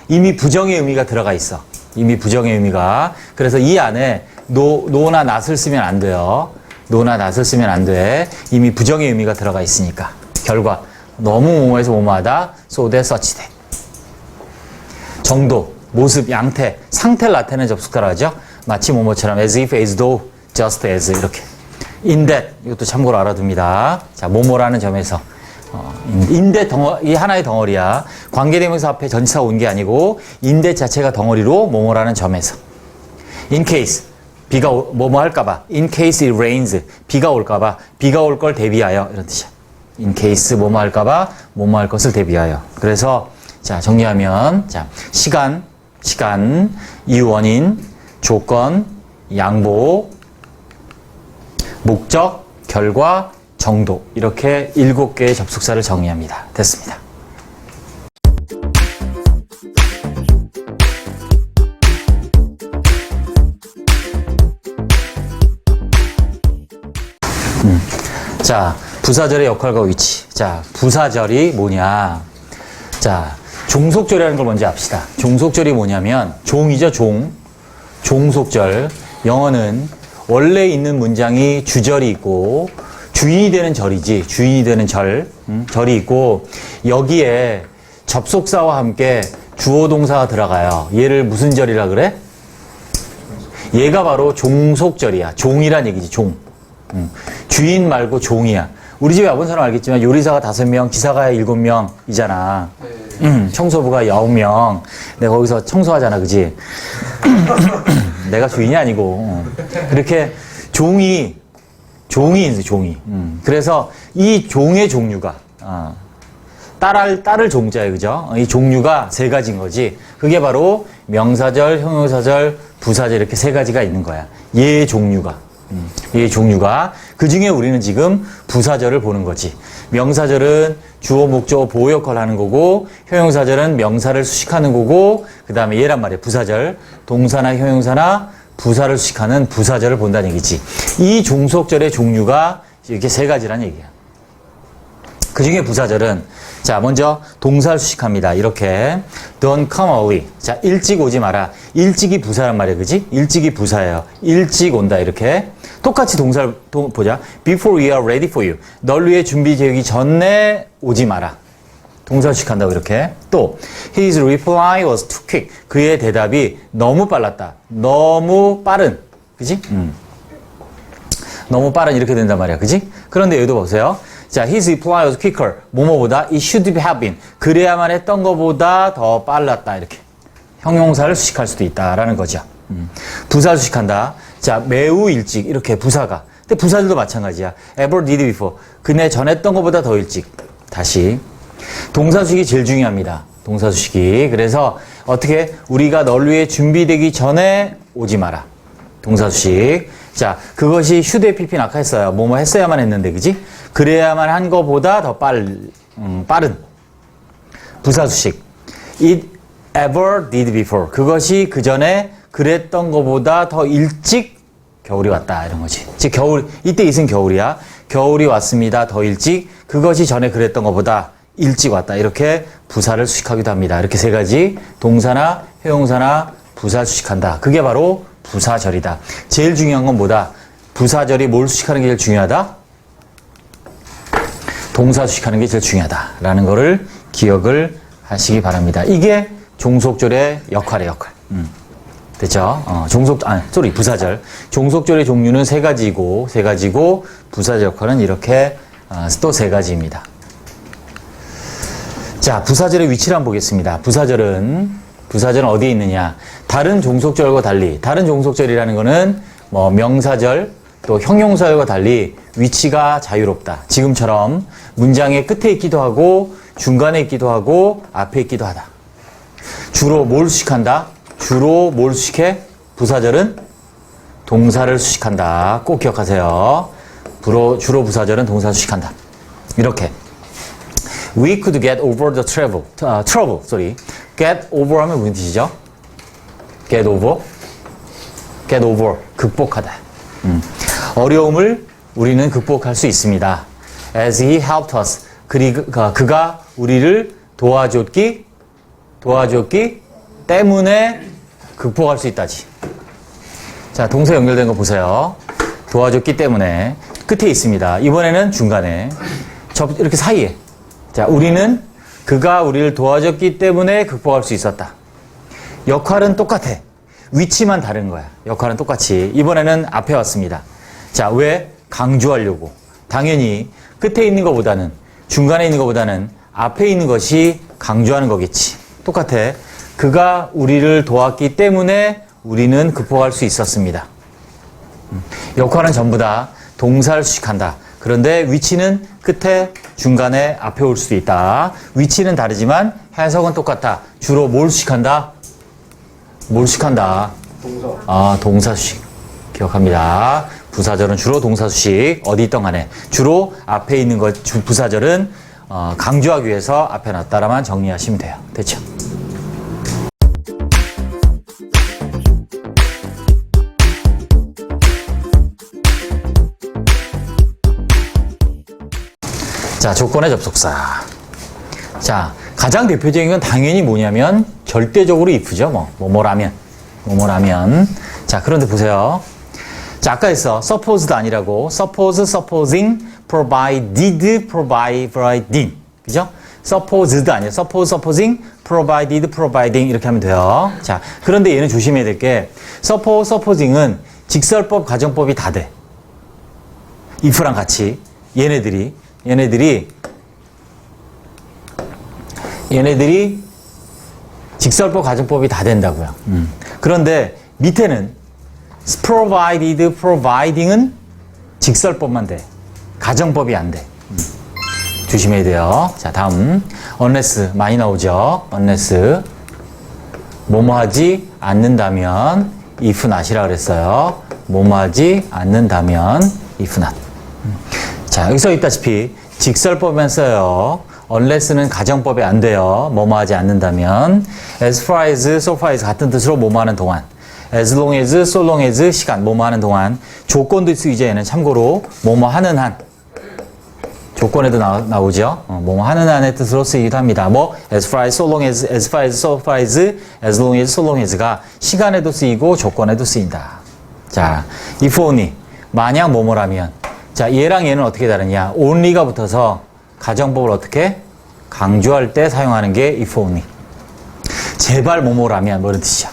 이미 부정의 의미가 들어가 있어. 이미 부정의 의미가. 그래서 이 안에 no나 not을 쓰면 안 돼요. no나 not을 쓰면 안 돼. 이미 부정의 의미가 들어가 있으니까. 결과. 너무 뭐뭐해서 뭐뭐하다. so that, such that. 정도, 모습, 양태, 상태를 나타내는 접속사라 하죠. 마치 뭐뭐처럼 as if, as though, just as 이렇게. in that 이것도 참고로 알아둡니다. 자, 뭐뭐라는 점에서 in that 이 하나의 덩어리야. 관계대명사 앞에 전치사가 온 게 아니고 in that 자체가 덩어리로 뭐뭐라는 점에서. in case 비가 뭐뭐 할까봐. in case it rains 비가 올까봐. 비가 올 걸 대비하여 이런 뜻이야. in case 뭐뭐 할까봐 뭐뭐 할 것을 대비하여. 그래서 자 정리하면 자 시간, 이유 원인, 조건, 양보, 목적, 결과, 정도 이렇게 7개의 접속사를 정의합니다. 됐습니다. 자, 부사절의 역할과 위치. 자, 부사절이 뭐냐. 자, 종속절이라는 걸 먼저 합시다. 종속절이 뭐냐면 종이죠, 종. 종속절. 영어는 원래 있는 문장이 주절이 있고 주인이 되는 절이지. 주인이 되는 절이 있고 여기에 접속사와 함께 주어 동사가 들어가요. 얘를 무슨 절이라 그래? 얘가 바로 종속절이야. 종이란 얘기지, 종. 주인 말고 종이야. 우리 집에 와본 사람 알겠지만 요리사가 5명, 기사가 7명이잖아. 청소부가 9명. 내가 거기서 청소하잖아, 그지? 종이 종이 있어요, 종이. 그래서 이 종의 종류가, 딸을 종자예요, 그죠? 이 종류가 세 가지인 거지. 그게 바로 명사절, 형용사절, 부사절 이렇게 세 가지가 있는 거야. 얘의 종류가. 얘의 종류가. 그 중에 우리는 지금 부사절을 보는 거지. 명사절은 주어, 목적어, 보호 역할을 하는 거고, 형용사절은 명사를 수식하는 거고, 그 다음에 얘란 말이야. 부사절. 동사나 형용사나 부사를 수식하는 부사절을 본다는 얘기지. 이 종속절의 종류가 이렇게 세 가지란 얘기야. 그 중에 부사절은, 자, 먼저 동사를 수식합니다. 이렇게. Don't come early. 자, 일찍 오지 마라. 일찍이 부사란 말이야. 그지? 일찍이 부사예요. 일찍 온다. 이렇게. 똑같이 동사를 보자. Before we are ready for you. 널 위해 준비되기 전에 오지 마라. 동사를 수식한다고 이렇게. 또 His reply was too quick. 그의 대답이 너무 빨랐다. 너무 빠른. 그지? 너무 빠른 이렇게 된단 말이야. 그지? 그런데 여기도 보세요. 자, his reply was quicker. 뭐뭐보다 it should have been. 그래야만 했던 것보다 더 빨랐다. 이렇게. 형용사를 수식할 수도 있다라는 거죠. 부사를 수식한다. 자, 매우 일찍. 이렇게 부사가. 근데 부사들도 마찬가지야. ever did before. 그네 전했던 것보다 더 일찍. 다시. 동사 수식이 제일 중요합니다. 동사 수식이. 그래서 어떻게 우리가 널 위해 준비되기 전에 오지 마라. 동사 수식. 자, 그것이 슈드의 PP는 아까 했어요. 뭐뭐 했어야만 했는데, 그지? 그래야만 한 것보다 더 빠른. 부사 수식. It ever did before. 그것이 그 전에 그랬던 것보다 더 일찍 겨울이 왔다. 이런 거지. 즉, 겨울, 이때 있은 겨울이야. 겨울이 왔습니다. 더 일찍. 그것이 전에 그랬던 것보다 일찍 왔다. 이렇게 부사를 수식하기도 합니다. 이렇게 세 가지. 동사나 형용사나 부사를 수식한다. 그게 바로 부사절이다. 제일 중요한 건 뭐다? 부사절이 뭘 수식하는 게 제일 중요하다? 동사 수식하는 게 제일 중요하다라는 거를 기억을 하시기 바랍니다. 이게 종속절의 역할이에요, 역할. 됐죠? 부사절. 종속절의 종류는 세 가지고, 부사절 역할은 이렇게, 또 세 가지입니다. 자, 부사절의 위치를 한번 보겠습니다. 부사절은 어디에 있느냐? 다른 종속절과 달리, 다른 종속절이라는 거는 뭐 명사절, 또 형용사절과 달리 위치가 자유롭다. 지금처럼 문장의 끝에 있기도 하고, 중간에 있기도 하고, 앞에 있기도 하다. 주로 뭘 수식한다? 주로 뭘 수식해? 부사절은 동사를 수식한다. 꼭 기억하세요. 주로 부사절은 동사 수식한다. 이렇게. We could get over the trouble. Get over 하면 무슨 뜻이죠? Get over, 극복하다. 어려움을 우리는 극복할 수 있습니다. As he helped us. 그가 우리를 도와줬기 때문에 극복할 수 있다지. 자, 동사 연결된 거 보세요. 도와줬기 때문에 끝에 있습니다. 이번에는 중간에 이렇게 사이에. 자, 그가 우리를 도와줬기 때문에 극복할 수 있었다. 역할은 똑같아. 위치만 다른 거야. 역할은 똑같이. 이번에는 앞에 왔습니다. 자, 왜? 강조하려고. 당연히 끝에 있는 것보다는, 중간에 있는 것보다는 앞에 있는 것이 강조하는 거겠지. 똑같아. 그가 우리를 도왔기 때문에 우리는 극복할 수 있었습니다. 역할은 전부 다 동사를 수식한다. 그런데 위치는 끝에, 중간에, 앞에 올 수도 있다. 위치는 다르지만 해석은 똑같다. 주로 뭘 수식한다? 동사. 동사 수식. 기억합니다. 부사절은 주로 동사 수식. 어디 있던 간에. 주로 앞에 있는 것, 부사절은 강조하기 위해서 앞에 놨다라만 정리하시면 돼요. 됐죠? 자, 조건의 접속사. 자, 가장 대표적인 건 당연히 뭐냐면 절대적으로 if죠. 뭐뭐라면. 자, 그런데 보세요. 자, 아까 했어. supposed 아니라고. suppose, supposing, provided, providing. 그죠? supposed 아니에요. suppose, supposing, provided, providing 이렇게 하면 돼요. 자, 그런데 얘는 조심해야 될 게 suppose, supposing은 직설법, 가정법이 다 돼. if랑 같이. 얘네들이 직설법, 가정법이 다 된다고요. 그런데 밑에는 provided, providing은 직설법만 돼. 가정법이 안 돼. 조심해야 돼요. 자, 다음. unless 많이 나오죠. unless 뭐뭐 하지 않는다면 if not이라 그랬어요. 뭐뭐 하지 않는다면 if not. 자, 여기 써 있다시피 직설법만 써요. unless는 가정법이 안 돼요. 뭐뭐 하지 않는다면. as far as, so far as 같은 뜻으로 뭐뭐 하는 동안. as long as, so long as 시간 뭐뭐 하는 동안. 조건도 쓰이죠. 얘는 참고로 뭐뭐 하는 한. 조건에도 나오죠. 뭐뭐 하는 한의 뜻으로 쓰이기도 합니다. 뭐 as far as, so long as, as far as, so far as, as long as, so long as가 시간에도 쓰이고 조건에도 쓰인다. 자, if only 만약 뭐뭐라면. 자, 얘랑 얘는 어떻게 다르냐? only가 붙어서 가정법을 어떻게 강조할 때 사용하는 게 if only. 제발 뭐뭐라면 뭐 이런 뜻이죠.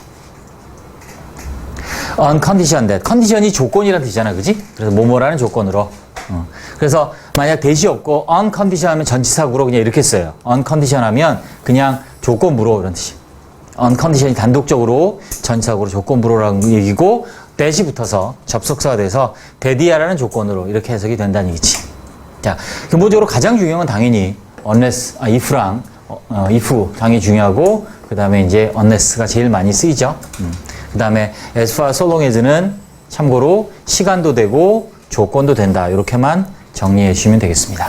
on condition that. 컨디션이 조건이라는 뜻이잖아, 그지? 그래서 뭐뭐라는 조건으로. 그래서 만약 대시 없고 on condition 하면 전치사구로 그냥 이렇게 써요. on condition 하면 그냥 조건부로 이런 뜻이. on condition이 단독적으로 전치사구로 조건부로라는 얘기고 대시 붙어서 접속사가 돼서 대디야라는 조건으로 이렇게 해석이 된다는 얘기지. 자, 근본적으로 가장 중요한 건 당연히 unless, if랑 if 당연히 중요하고 그 다음에 이제 unless가 제일 많이 쓰이죠. 그 다음에 as far as, so long as는 참고로 시간도 되고 조건도 된다. 이렇게만 정리해 주시면 되겠습니다.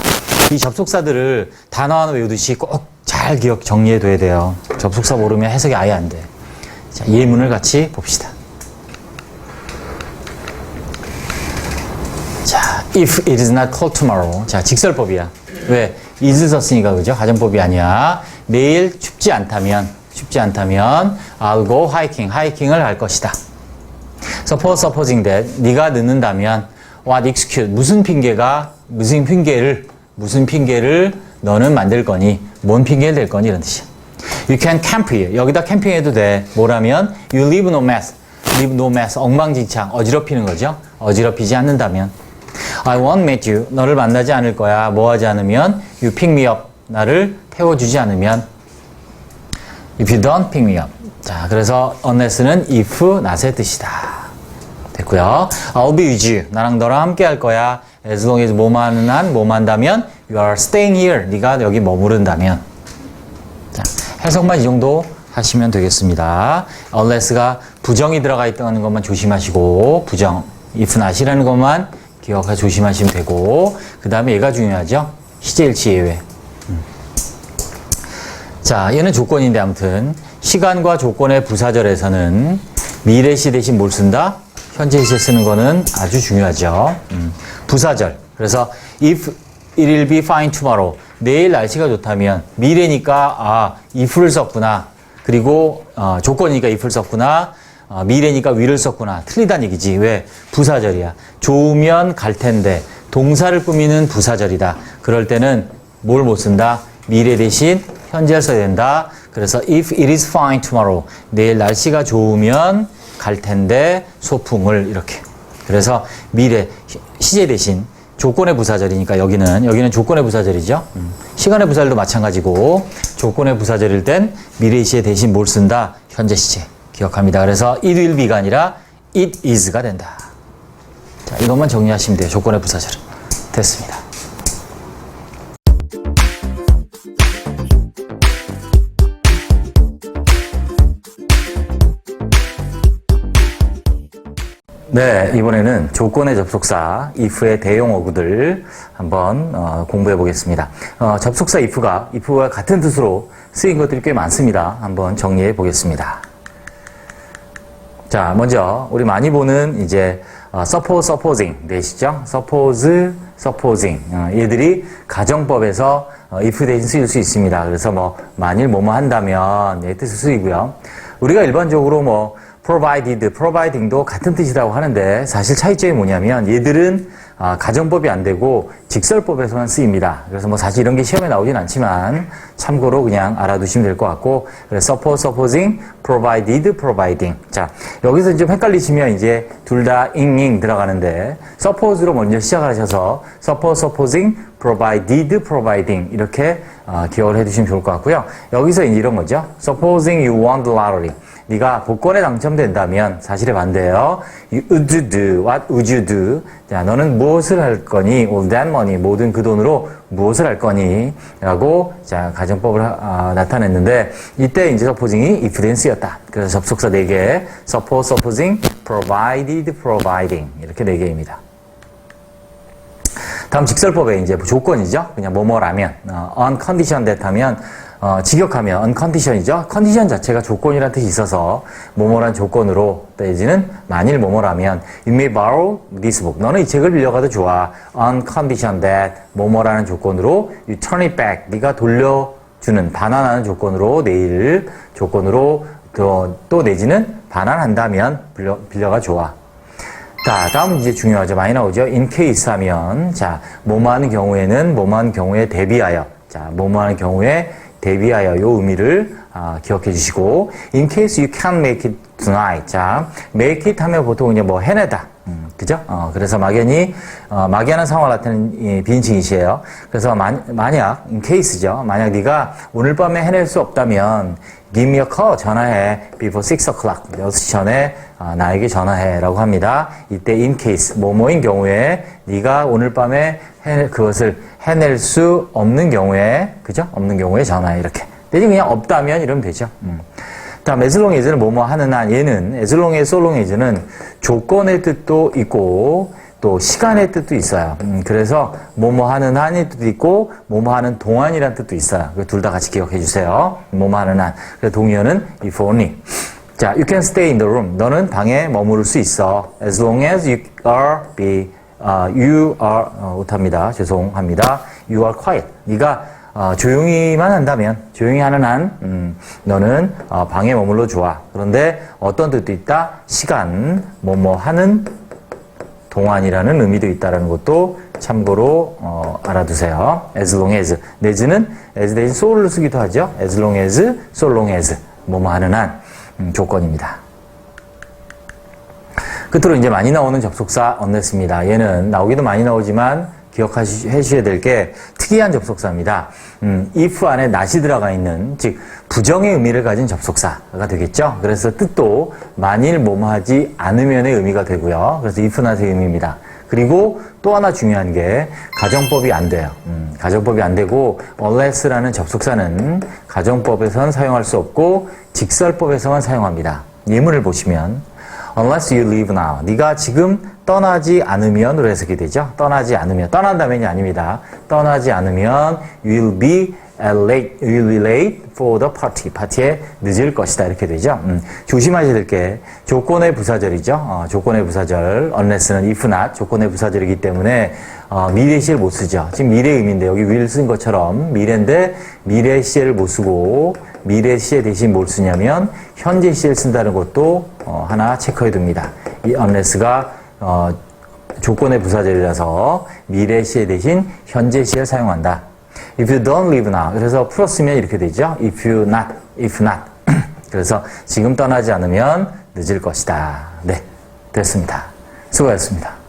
이 접속사들을 단어 하나 외우듯이 꼭 잘 정리해 둬야 돼요. 접속사 모르면 해석이 아예 안 돼. 자, 예문을 같이 봅시다. 자, if it is not cold tomorrow. 자, 직설법이야. 왜? is 썼으니까, 그죠? 가정법이 아니야. 내일 춥지 않다면 I'll go hiking. 하이킹을 할 것이다. supposing that 네가 늦는다면 what excuse 무슨 핑계를 너는 만들 거니? 뭔 핑계를 댈 거니? 이런 뜻이야. You can camp here. 여기다 캠핑해도 돼. 뭐라면 you leave no mess. 엉망진창. 어지럽히는 거죠. 어지럽히지 않는다면 I won't meet you. 너를 만나지 않을 거야. 뭐 하지 않으면 you pick me up. 나를 태워주지 않으면 if you don't pick me up. 자, 그래서 unless는 if not의 뜻이다. 됐고요. I'll be with you. 나랑 너랑 함께 할 거야. as long as 뭐만 한, 뭐만 한다면 you are staying here. 네가 여기 머무른다면. 자, 해석만 이 정도 하시면 되겠습니다. unless가 부정이 들어가 있다는 것만 조심하시고 부정, if not이라는 것만 기억해 조심하시면 되고 그 다음에 얘가 중요하죠. 시제일치 예외. 자, 얘는 조건인데 아무튼 시간과 조건의 부사절에서는 미래시 대신 뭘 쓴다? 현재 시제 쓰는 거는 아주 중요하죠. 부사절. 그래서 if it will be fine tomorrow. 내일 날씨가 좋다면 미래니까 if를 썼구나. 그리고 조건이니까 if를 썼구나. 미래니까 will을 썼구나. 틀리다는 얘기지. 왜? 부사절이야. 좋으면 갈 텐데 동사를 꾸미는 부사절이다. 그럴 때는 뭘 못 쓴다? 미래 대신 현재를 써야 된다. 그래서 if it is fine tomorrow. 내일 날씨가 좋으면 갈 텐데 소풍을 이렇게. 그래서 미래 시제 대신 조건의 부사절이니까 여기는 조건의 부사절이죠. 시간의 부사절도 마찬가지고 조건의 부사절일 땐 미래 시제 대신 뭘 쓴다? 현재 시제. 기억합니다. 그래서 it will be가 아니라 it is가 된다. 자, 이것만 정리하시면 돼요. 조건의 부사절. 됐습니다. 네, 이번에는 조건의 접속사 if의 대용 어구들 한번 공부해 보겠습니다. 접속사 if가 같은 뜻으로 쓰인 것들이 꽤 많습니다. 한번 정리해 보겠습니다. 자, 먼저 우리 많이 보는 이제 suppose, supposing 되시죠? suppose, supposing 얘들이 가정법에서 if 대신 쓰일 수 있습니다. 그래서 뭐 만일 뭐뭐 한다면 의 뜻을 쓰이고요. 우리가 일반적으로 providing도 같은 뜻이라고 하는데 사실 차이점이 뭐냐면 얘들은 가정법이 안 되고 직설법에서만 쓰입니다. 그래서 뭐 사실 이런 게 시험에 나오진 않지만 참고로 그냥 알아두시면 될 것 같고 그래서 suppose, supposing, provided, providing. 자, 여기서 좀 헷갈리시면 이제 둘 다 ing 들어가는데 suppose로 먼저 시작을 하셔서 suppose, supposing, provided, providing 이렇게 기억을 해두시면 좋을 것 같고요. 여기서 이런 거죠. Supposing you won the lottery. 네가 복권에 당첨된다면 사실의 반대예요. You would do. What would you do? 자, 너는 무엇을 할 거니? All that money. 모든 그 돈으로 무엇을 할 거니? 라고 자 가정법을 나타냈는데 이때 이제 supposing이 if thence였다. 그래서 접속사 4개. Suppose, supposing, provided, providing 이렇게 4개입니다. 다음 직설법의 이제 조건이죠. 그냥 뭐뭐라면 on condition that 하면 직역하면 uncondition이죠. 컨디션 자체가 조건이라는 뜻이 있어서 뭐뭐란 조건으로 내지는 만일 뭐뭐라면 you may borrow this book. 너는 이 책을 빌려가도 좋아. on condition that 뭐뭐라는 조건으로 you turn it back. 네가 돌려주는 반환하는 조건으로 내일 조건으로 또 내지는 반환한다면 빌려가 좋아. 자, 다음 이제 중요하죠. 많이 나오죠. in case 하면 자 뭐뭐 하는 경우에는 뭐뭐 하는 경우에 대비하여 자 뭐뭐 하는 경우에 대비하여 요 의미를 기억해 주시고 in case you can't make it tonight. 자, make it 하면 보통 이제 뭐 해내다. 그죠? 그래서 막연히 막연한 상황을 나타내는 비인칭이시에요. 그래서 만약 in case죠. 만약 네가 오늘 밤에 해낼 수 없다면 give me a call. 전화해. before 6 o'clock. 6시 전에 나에게 전화해. 라고 합니다. 이때 in case 뭐뭐인 경우에 네가 오늘 밤에 그것을 해낼 수 없는 경우에 그죠? 없는 경우에 전화해. 이렇게. 대신 그냥 없다면 이러면 되죠. 다음 as long as는 뭐뭐 하는 한 얘는 as long as, so long as는 조건의 뜻도 있고 또 시간의 뜻도 있어요. 그래서 뭐뭐 하는 한의 뜻도 있고 뭐뭐 하는 동안이라는 뜻도 있어요. 둘 다 같이 기억해 주세요. 뭐뭐 하는 한. 그래서 동의어는 if only. 자, you can stay in the room. 너는 방에 머무를 수 있어. As long as you are 못합니다. 죄송합니다. You are quiet. 네가 조용히만 한다면, 조용히 하는 한, 너는 방에 머물러 좋아. 그런데 어떤 뜻도 있다? 시간, 뭐뭐 하는 동안이라는 의미도 있다는 것도 참고로 알아두세요. As long as. 내지는 as 대신 so를 쓰기도 하죠. As long as, so long as. 뭐뭐 하는 한 조건입니다. 끝으로 이제 많이 나오는 접속사 unless입니다. 얘는 나오기도 많이 나오지만 기억하셔야 될 게 특이한 접속사입니다. if 안에 not이 들어가 있는 즉 부정의 의미를 가진 접속사가 되겠죠. 그래서 뜻도 만일 뭐뭐 하지 않으면의 의미가 되고요. 그래서 if not의 의미입니다. 그리고 또 하나 중요한 게 가정법이 안 돼요. 가정법이 안 되고 unless라는 접속사는 가정법에서는 사용할 수 없고 직설법에서만 사용합니다. 예문을 보시면 unless you leave now. 네가 지금 떠나지 않으면으로 해석이 되죠. 떠나지 않으면. 떠난다면이 아닙니다. 떠나지 않으면 you will be late for the party. 파티에 늦을 것이다. 이렇게 되죠. 조심하셔야 될 게 조건의 부사절이죠. 조건의 부사절. unless는 if not 조건의 부사절이기 때문에 미래 시를 못 쓰죠. 지금 미래 의미인데 여기 will 쓴 것처럼 미래인데 미래 시를 못 쓰고 미래 시에 대신 뭘 쓰냐면 현재 시를 쓴다는 것도 하나 체크해 둡니다. 이 unless가 조건의 부사절이라서 미래 시에 대신 현재 시를 사용한다. If you don't leave now. 그래서 풀었으면 이렇게 되죠. If not. 그래서 지금 떠나지 않으면 늦을 것이다. 네, 됐습니다. 수고하셨습니다.